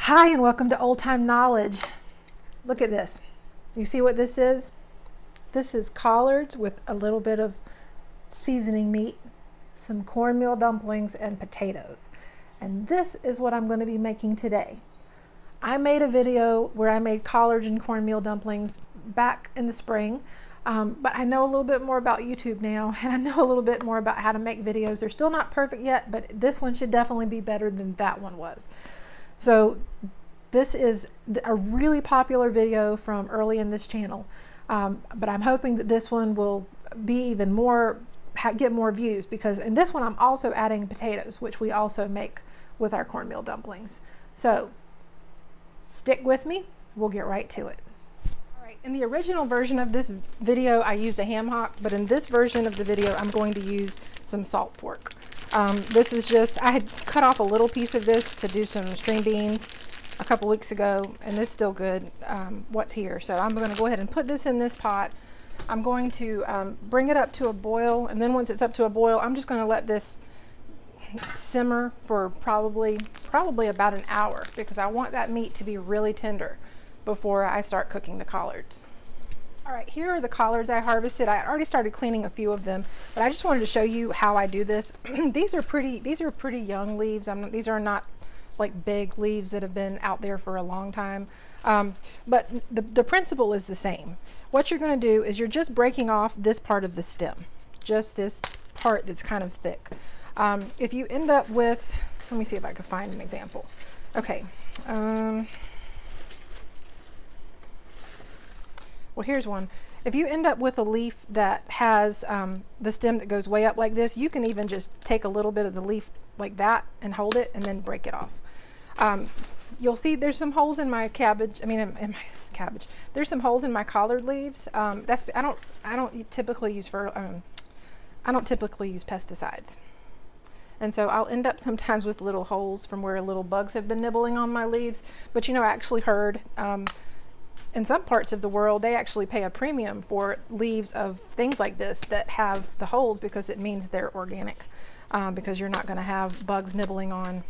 Hi, and welcome to Old Time Knowledge. Look at this. You see what this is? This is collards with a little bit of seasoning meat, some cornmeal dumplings, and potatoes. And this is what I'm going to be making today. I made a video where I made collards and cornmeal dumplings back in the spring, but I know a little bit more about YouTube now, and I know a little bit more about how to make videos. They're still not perfect yet, but this one should definitely be better than that one was. So this is a really popular video from early in this channel, but I'm hoping that this one will be even more, get more views, because in this one I'm also adding potatoes, which we also make with our cornmeal dumplings. So stick with me, we'll get right to it. All right, in the original version of this video I used a ham hock, but in this version of the video I'm going to use some salt pork. This is just, I had cut off a little piece of this to do some string beans a couple weeks ago, and it's still good, what's here. So I'm going to go ahead and put this in this pot. I'm going to bring it up to a boil, and then once it's up to a boil, I'm just going to let this simmer for probably about an hour, because I want that meat to be really tender before I start cooking the collards. All right, here are the collards I harvested. I already started cleaning a few of them, but I just wanted to show you how I do this. These are pretty young leaves. These are not like big leaves that have been out there for a long time. But the principle is the same. What you're going to do is you're just breaking off this part of the stem, just this part that's kind of thick. If you end up with, let me see if I can find an example. Okay. Well, here's one. If you end up with a leaf that has the stem that goes way up like this, you can even just take a little bit of the leaf like that and hold it and then break it off. You'll see there's some holes in my cabbage. In my cabbage. There's some holes in my collard leaves. I don't typically use pesticides. And so I'll end up sometimes with little holes from where little bugs have been nibbling on my leaves. But you know, I actually heard in some parts of the world, they actually pay a premium for leaves of things like this that have the holes, because it means they're organic, because you're not going to have bugs nibbling on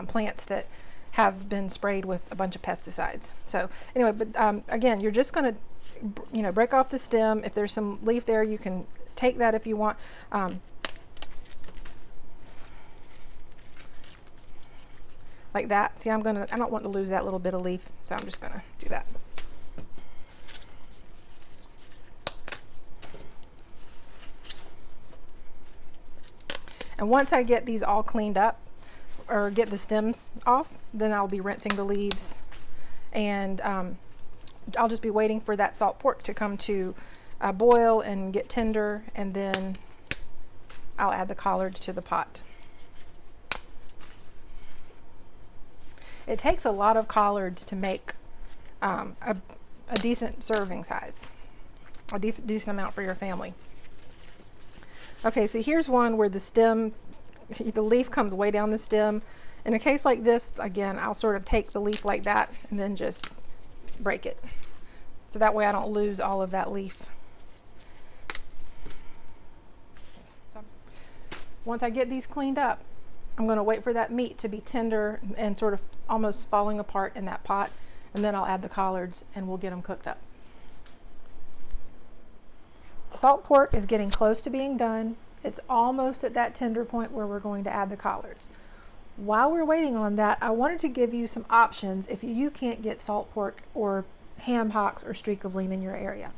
plants that have been sprayed with a bunch of pesticides. So anyway, but again, you're just going to, break off the stem. If there's some leaf there, you can take that if you want. Like that. See, I don't want to lose that little bit of leaf, so I'm just going to do that. And once I get these all cleaned up, or get the stems off, then I'll be rinsing the leaves, and I'll just be waiting for that salt pork to come to a boil and get tender, and then I'll add the collards to the pot. It takes a lot of collards to make a decent serving size, a decent amount for your family. Okay, so here's one where the leaf comes way down the stem. In a case like this, again, I'll sort of take the leaf like that and then just break it. So that way I don't lose all of that leaf. Once I get these cleaned up, I'm going to wait for that meat to be tender and sort of almost falling apart in that pot, and then I'll add the collards and we'll get them cooked up. The salt pork is getting close to being done. It's almost at that tender point where we're going to add the collards. While we're waiting on that, I wanted to give you some options if you can't get salt pork or ham hocks or streak of lean in your area.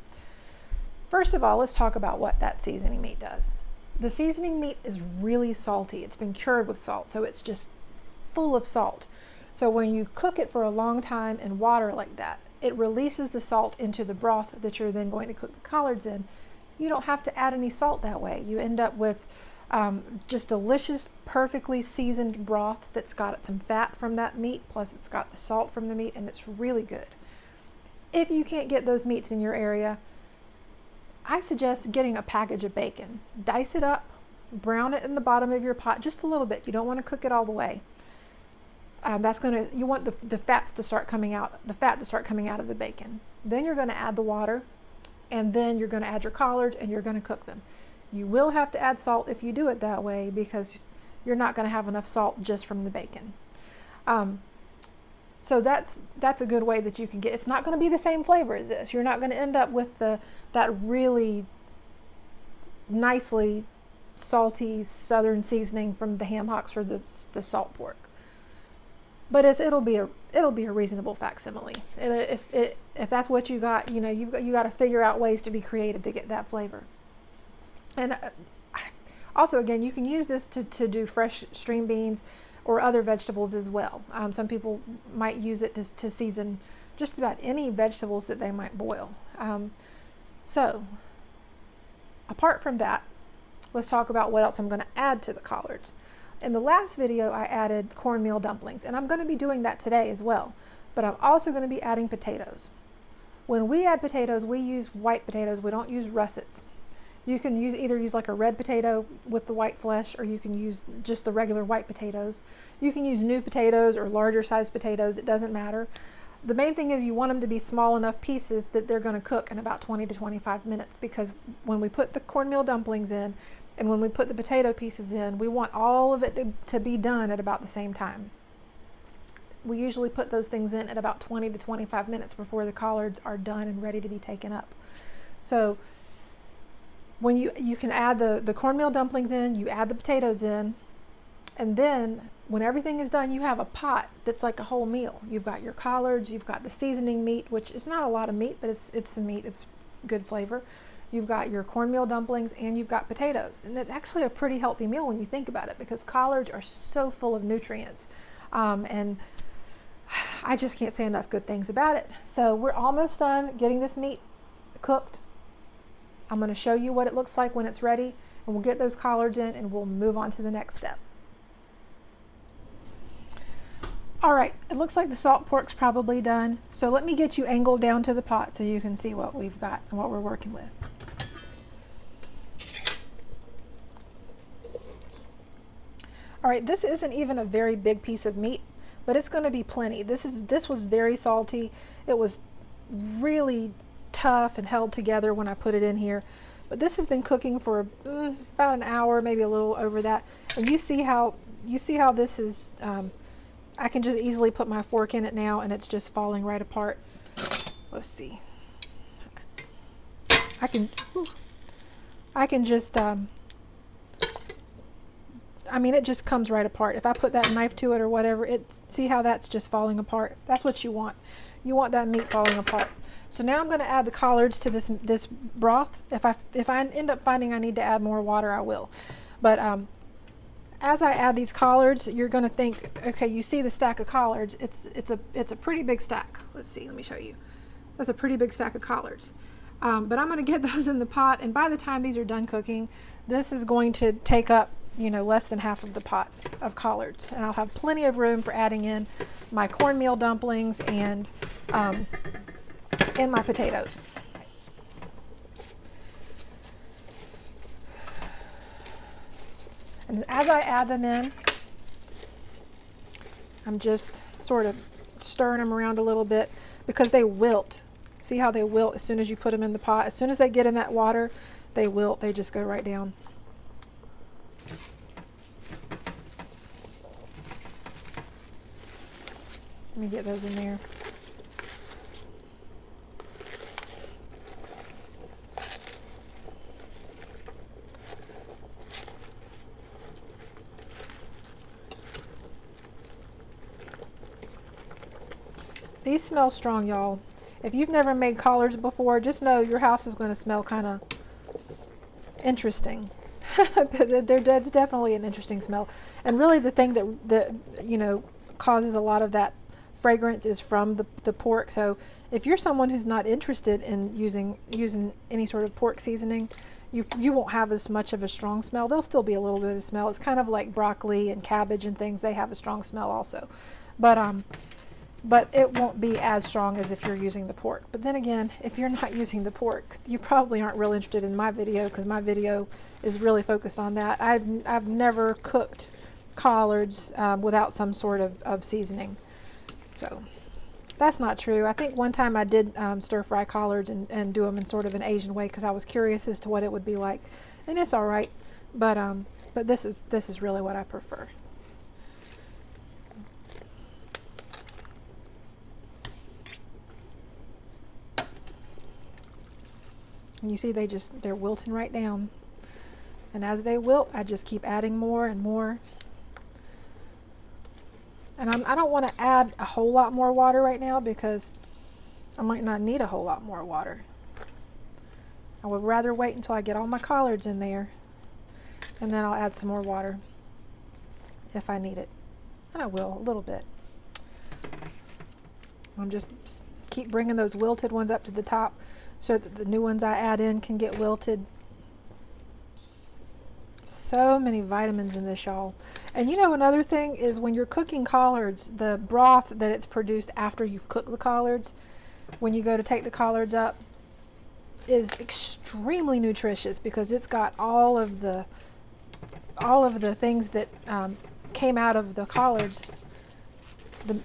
First of all, let's talk about what that seasoning meat does. The seasoning meat is really salty. It's been cured with salt, so it's just full of salt. So when you cook it for a long time in water like that, it releases the salt into the broth that you're then going to cook the collards in. You don't have to add any salt that way. You end up with just delicious, perfectly seasoned broth that's got some fat from that meat, plus it's got the salt from the meat, and it's really good. If you can't get those meats in your area, I suggest getting a package of bacon. Dice it up, brown it in the bottom of your pot just a little bit. You don't want to cook it all the way. You want the fat to start coming out of the bacon. Then you're going to add the water, and then you're going to add your collards, and you're going to cook them. You will have to add salt if you do it that way, because you're not going to have enough salt just from the bacon. So that's a good way that you can get. It's not going to be the same flavor as this. You're not going to end up with that really nicely salty southern seasoning from the ham hocks or the salt pork. But it'll be a reasonable facsimile. If that's what you got, you know, you got to figure out ways to be creative to get that flavor. And also, again, you can use this to do fresh string beans or other vegetables as well. Some people might use it to season just about any vegetables that they might boil. So, apart from that, let's talk about what else I'm going to add to the collards. In the last video, I added cornmeal dumplings, and I'm going to be doing that today as well. But I'm also going to be adding potatoes. When we add potatoes, we use white potatoes. We don't use russets. You can either use like a red potato with the white flesh, or you can use just the regular white potatoes. You can use new potatoes or larger sized potatoes. It doesn't matter. The main thing is you want them to be small enough pieces that they're going to cook in about 20 to 25 minutes, because when we put the cornmeal dumplings in and when we put the potato pieces in, we want all of it to be done at about the same time. We usually put those things in at about 20 to 25 minutes before the collards are done and ready to be taken up. So when you can add the cornmeal dumplings in, you add the potatoes in, and then when everything is done, you have a pot that's like a whole meal. You've got your collards, you've got the seasoning meat, which is not a lot of meat, but it's some meat, it's good flavor. You've got your cornmeal dumplings, and you've got potatoes. And it's actually a pretty healthy meal when you think about it, because collards are so full of nutrients. And I just can't say enough good things about it. So we're almost done getting this meat cooked. I'm going to show you what it looks like when it's ready, and we'll get those collards in and we'll move on to the next step. All right, it looks like the salt pork's probably done. So let me get you angled down to the pot so you can see what we've got and what we're working with. All right, this isn't even a very big piece of meat, but it's going to be plenty. This was very salty. It was really tough and held together when I put it in here. But this has been cooking for about an hour, maybe a little over that. And you see how this is. I can just easily put my fork in it now, and it's just falling right apart. Let's see. I can just. I mean, it just comes right apart. If I put that knife to it or whatever, see how that's just falling apart? That's what you want. You want that meat falling apart. So now I'm going to add the collards to this broth. If I end up finding I need to add more water, I will. But as I add these collards, you're going to think, okay, you see the stack of collards. It's a pretty big stack. Let's see. Let me show you. That's a pretty big stack of collards. But I'm going to get those in the pot, and by the time these are done cooking, this is going to take up, you know, less than half of the pot of collards, and I'll have plenty of room for adding in my cornmeal dumplings and my potatoes. And as I add them in, I'm just sort of stirring them around a little bit, because they wilt. See how they wilt as soon as you put them in the pot? As soon as they get in that water, they wilt. They just go right down. Let me get those in there. These smell strong, y'all. If you've never made collards before, just know your house is going to smell kind of interesting. That's definitely an interesting smell. And really the thing that you know, causes a lot of that fragrance is from the pork. So if you're someone who's not interested in using any sort of pork seasoning, you won't have as much of a strong smell. There'll still be a little bit of smell. It's kind of like broccoli and cabbage and things. They have a strong smell also. But it won't be as strong as if you're using the pork. But then again, if you're not using the pork, you probably aren't real interested in my video, because my video is really focused on that. I've never cooked collards without some sort of seasoning. So that's not true. I think one time I did stir fry collards and do them in sort of an Asian way, because I was curious as to what it would be like, and it's all right. But this is really what I prefer. And you see they're wilting right down. And as they wilt, I just keep adding more and more. And I don't want to add a whole lot more water right now because I might not need a whole lot more water. I would rather wait until I get all my collards in there, and then I'll add some more water if I need it. And I will, a little bit. I'm just keep bringing those wilted ones up to the top so that the new ones I add in can get wilted. So many vitamins in this, y'all. And you know, another thing is when you're cooking collards, the broth that it's produced after you've cooked the collards, when you go to take the collards up, is extremely nutritious because it's got all of the things that came out of the collards.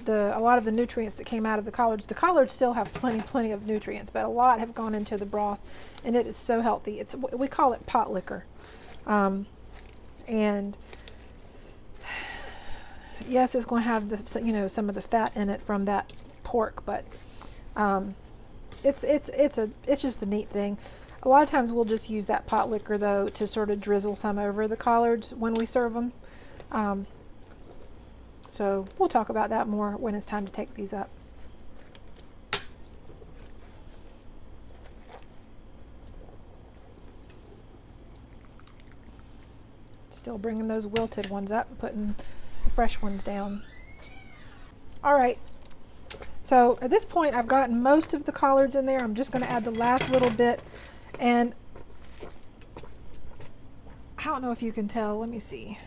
A lot of the nutrients that came out of the collards. The collards still have plenty of nutrients, but a lot have gone into the broth, and it is so healthy. We call it pot liquor. And yes, it's going to have the some of the fat in it from that pork, but it's just a neat thing. A lot of times we'll just use that pot liquor though to sort of drizzle some over the collards when we serve them. So we'll talk about that more when it's time to take these up. Still bringing those wilted ones up and putting the fresh ones down. All right, so at this point I've gotten most of the collards in there. I'm just going to add the last little bit, and I don't know if you can tell. Let me see.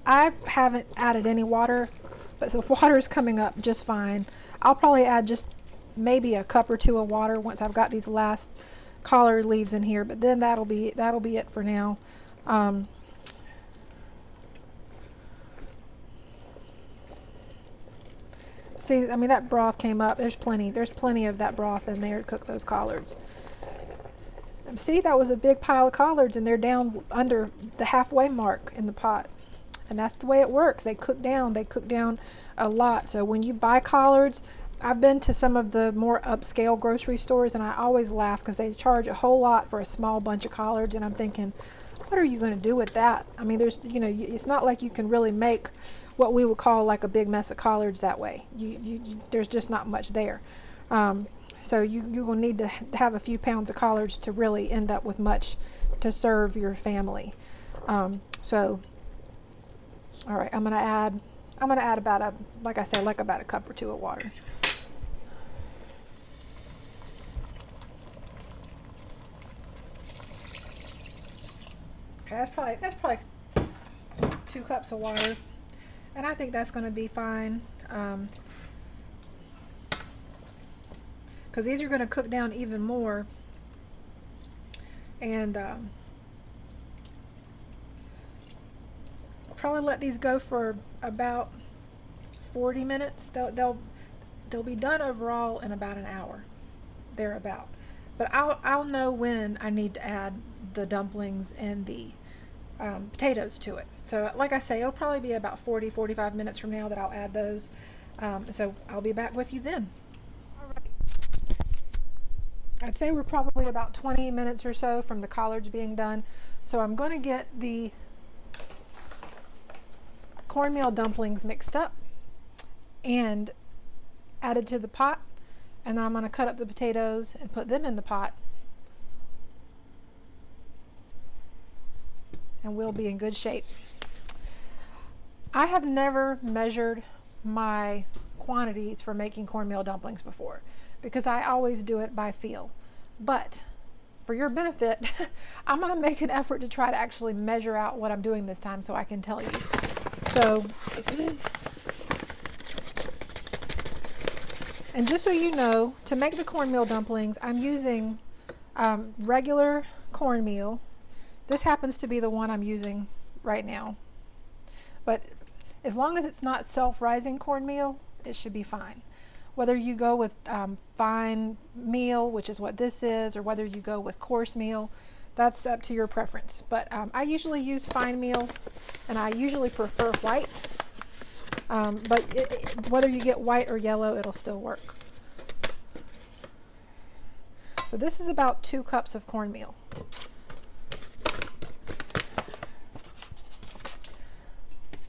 I haven't added any water, but the water is coming up just fine. I'll probably add just maybe a cup or two of water once I've got these last collard leaves in here, but then that'll be it for now. See, I mean, that broth came up. There's plenty of that broth in there to cook those collards. See, that was a big pile of collards, and they're down under the halfway mark in the pot. And that's the way it works. They cook down a lot. So when you buy collards, I've been to some of the more upscale grocery stores, and I always laugh because they charge a whole lot for a small bunch of collards, and I'm thinking, what are you going to do with that? I mean, it's not like you can really make what we would call like a big mess of collards that way. There's just not much there. So you will need to have a few pounds of collards to really end up with much to serve your family. All right, I'm gonna add about about a cup or two of water. Okay, that's probably 2 cups of water, and I think that's gonna be fine. Because these are gonna cook down even more, and probably let these go for about 40 minutes. They'll be done overall in about an hour, thereabout. But I'll know when I need to add the dumplings and the potatoes to it. So like I say, it'll probably be about 40-45 minutes from now that I'll add those. So I'll be back with you then. All right. I'd say we're probably about 20 minutes or so from the collards being done. So I'm going to get the cornmeal dumplings mixed up and added to the pot, and then I'm going to cut up the potatoes and put them in the pot, and we'll be in good shape. I have never measured my quantities for making cornmeal dumplings before because I always do it by feel, but for your benefit I'm going to make an effort to try to actually measure out what I'm doing this time so I can tell you. So, and just so you know, to make the cornmeal dumplings, I'm using regular cornmeal. This happens to be the one I'm using right now. But as long as it's not self-rising cornmeal, it should be fine. Whether you go with fine meal, which is what this is, or whether you go with coarse meal, that's up to your preference. But I usually use fine meal, and I usually prefer white. But whether you get white or yellow, it'll still work. So this is about 2 cups of cornmeal.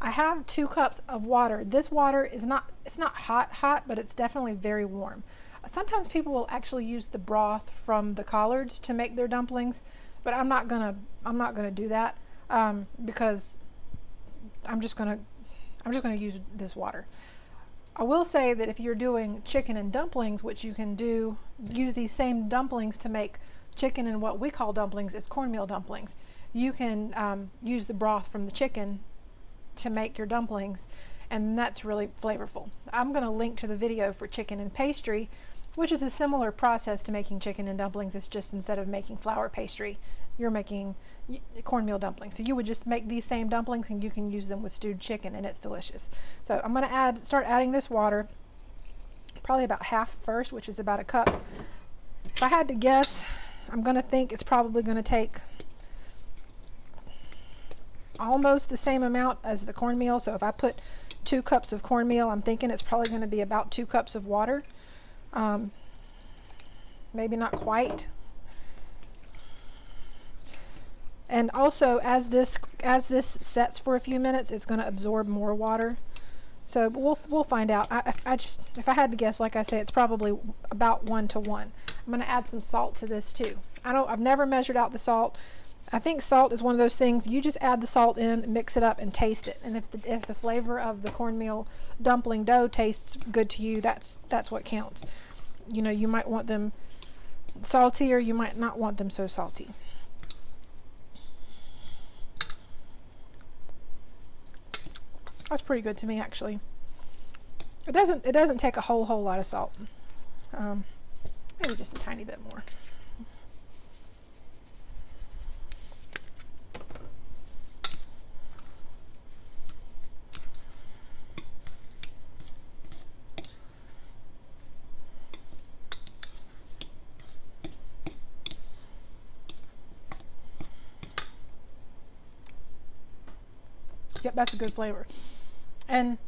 I have 2 cups of water. This water is it's not hot, but it's definitely very warm. Sometimes people will actually use the broth from the collards to make their dumplings, but I'm not gonna do that because I'm just gonna use this water. I will say that if you're doing chicken and dumplings, which you can use these same dumplings to make chicken and what we call dumplings is cornmeal dumplings. You can use the broth from the chicken to make your dumplings, and that's really flavorful. I'm going to link to the video for chicken and pastry, which is a similar process to making chicken and dumplings. It's just instead of making flour pastry, you're making cornmeal dumplings. So you would just make these same dumplings and you can use them with stewed chicken, and it's delicious. So I'm going to start adding this water, probably about half first, which is about a cup. If I had to guess, I'm going to think it's probably going to take almost the same amount as the cornmeal. So if I put 2 cups of cornmeal, I'm thinking it's probably going to be about 2 cups of water. Maybe not quite. And also, as this sets for a few minutes, it's going to absorb more water. So we'll find out. If I had to guess, like I say, it's probably about 1 to 1. I'm going to add some salt to this too. I've never measured out the salt. I think salt is one of those things, you just add the salt in, mix it up, and taste it. And if the flavor of the cornmeal dumpling dough tastes good to you, that's what counts. You know, you might want them salty, or you might not want them so salty. That's pretty good to me, actually. It doesn't take a whole lot of salt. Maybe just a tiny bit more. Yep, that's a good flavor. And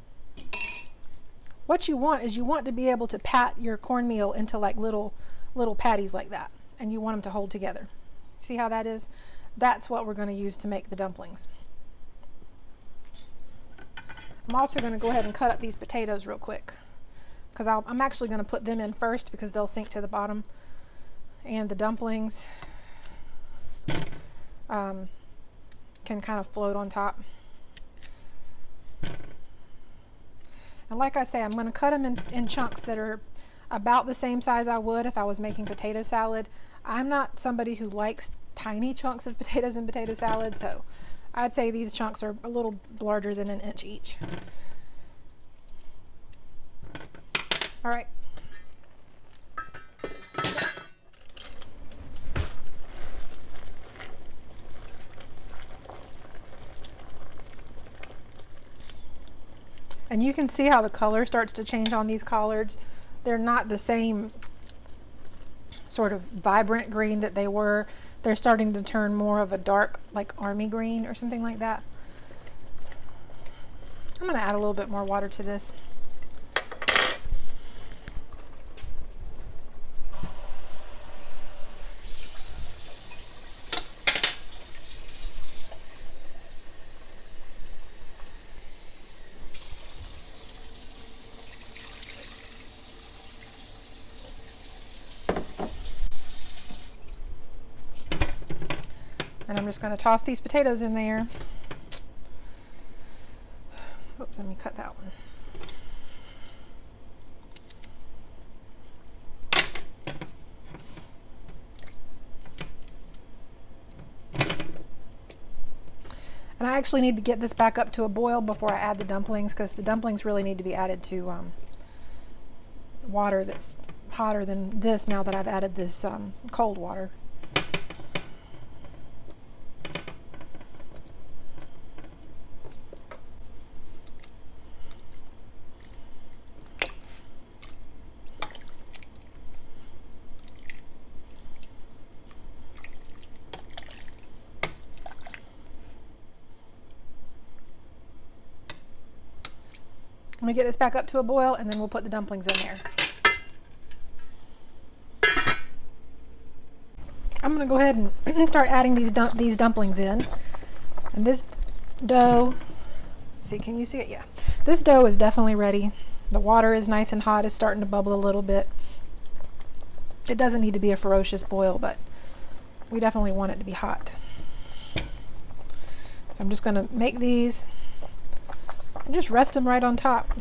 what you want is you want to be able to pat your cornmeal into like little patties like that, and you want them to hold together. See how that is? That's what we're going to use to make the dumplings. I'm also going to go ahead and cut up these potatoes real quick, because I'm actually going to put them in first because they'll sink to the bottom, and the dumplings can kind of float on top. And like I say, I'm going to cut them in chunks that are about the same size I would if I was making potato salad. I'm not somebody who likes tiny chunks of potatoes in potato salad, so I'd say these chunks are a little larger than 1 inch each. All right. And you can see how the color starts to change on these collards. They're not the same sort of vibrant green that they were. They're starting to turn more of a dark, like army green or something like that. I'm going to add a little bit more water to this. And I'm just going to toss these potatoes in there. Oops, let me cut that one. And I actually need to get this back up to a boil before I add the dumplings, because the dumplings really need to be added to water that's hotter than this now that I've added this cold water. Let me get this back up to a boil, and then we'll put the dumplings in there. going to go ahead and start adding these dumplings in. And this dough, see, can you see it? Yeah. This dough is definitely ready. The water is nice and hot. It's starting to bubble a little bit. It doesn't need to be a ferocious boil, but we definitely want it to be hot. So I'm just going to make these and just rest them right on top.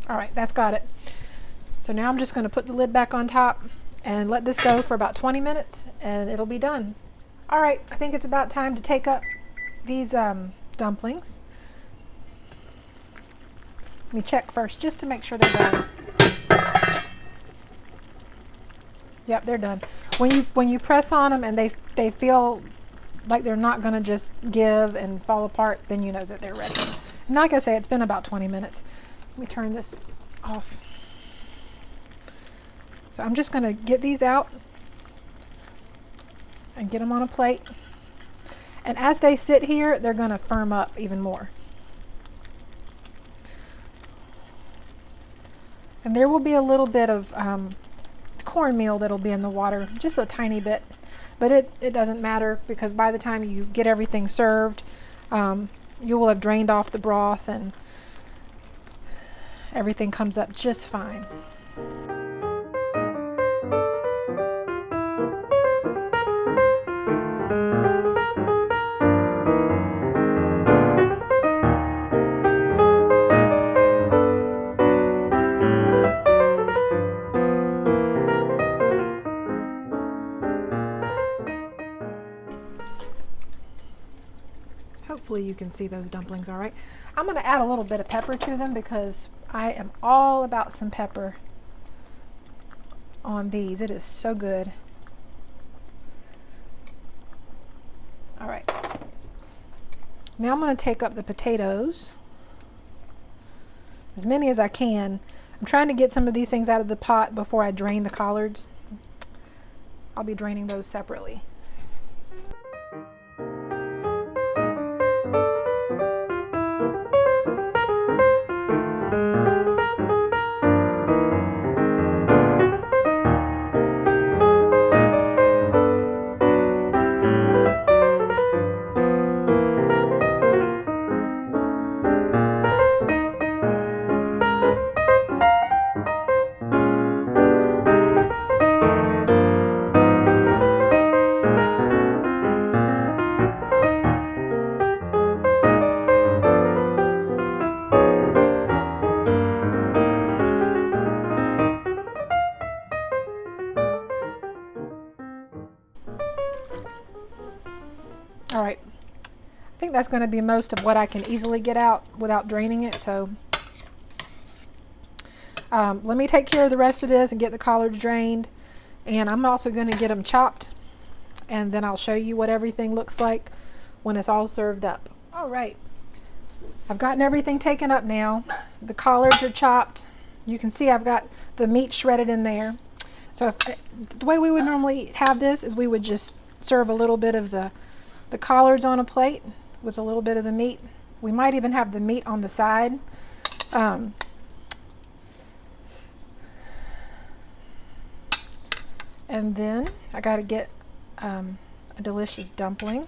All right, that's got it. So now I'm just going to put the lid back on top and let this go for about 20 minutes and it'll be done. All right, I think it's about time to take up these dumplings. Let me check first just to make sure they're done. Yep, they're done. When you press on them and they feel like they're not going to just give and fall apart, then you know that they're ready. And like I say, it's been about 20 minutes. Let me turn this off. So I'm just going to get these out and get them on a plate. And as they sit here, they're going to firm up even more. And there will be a little bit of cornmeal that'll be in the water, just a tiny bit. But it doesn't matter, because by the time you get everything served, you will have drained off the broth and everything comes up just fine. Hopefully you can see those dumplings all right. I'm going to add a little bit of pepper to them because I am all about some pepper on these. It is so good. All right. Now I'm going to take up the potatoes, as many as I can. I'm trying to get some of these things out of the pot before I drain the collards. I'll be draining those separately. All right, I think that's going to be most of what I can easily get out without draining it. So let me take care of the rest of this and get the collards drained. And I'm also going to get them chopped, and then I'll show you what everything looks like when it's all served up. All right, I've gotten everything taken up now. The collards are chopped. You can see I've got the meat shredded in there. So the way we would normally have this is we would just serve a little bit of the collards on a plate with a little bit of the meat. We might even have the meat on the side. And then I got to get a delicious dumpling.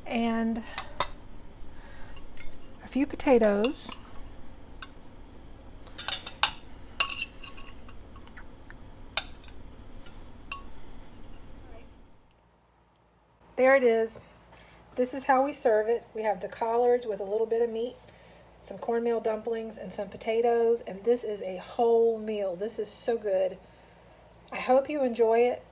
And a few potatoes. There it is. This is how we serve it. We have the collards with a little bit of meat, some cornmeal dumplings, and some potatoes, and this is a whole meal. This is so good. I hope you enjoy it.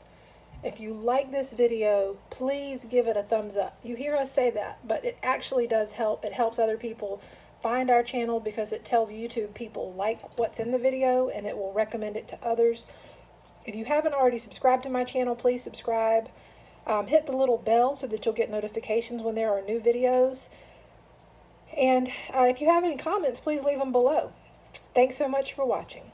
If you like this video, please give it a thumbs up. You hear us say that, but it actually does help. It helps other people find our channel because it tells YouTube people like what's in the video and it will recommend it to others. If you haven't already subscribed to my channel, please subscribe. Hit the little bell so that you'll get notifications when there are new videos. And if you have any comments, please leave them below. Thanks so much for watching.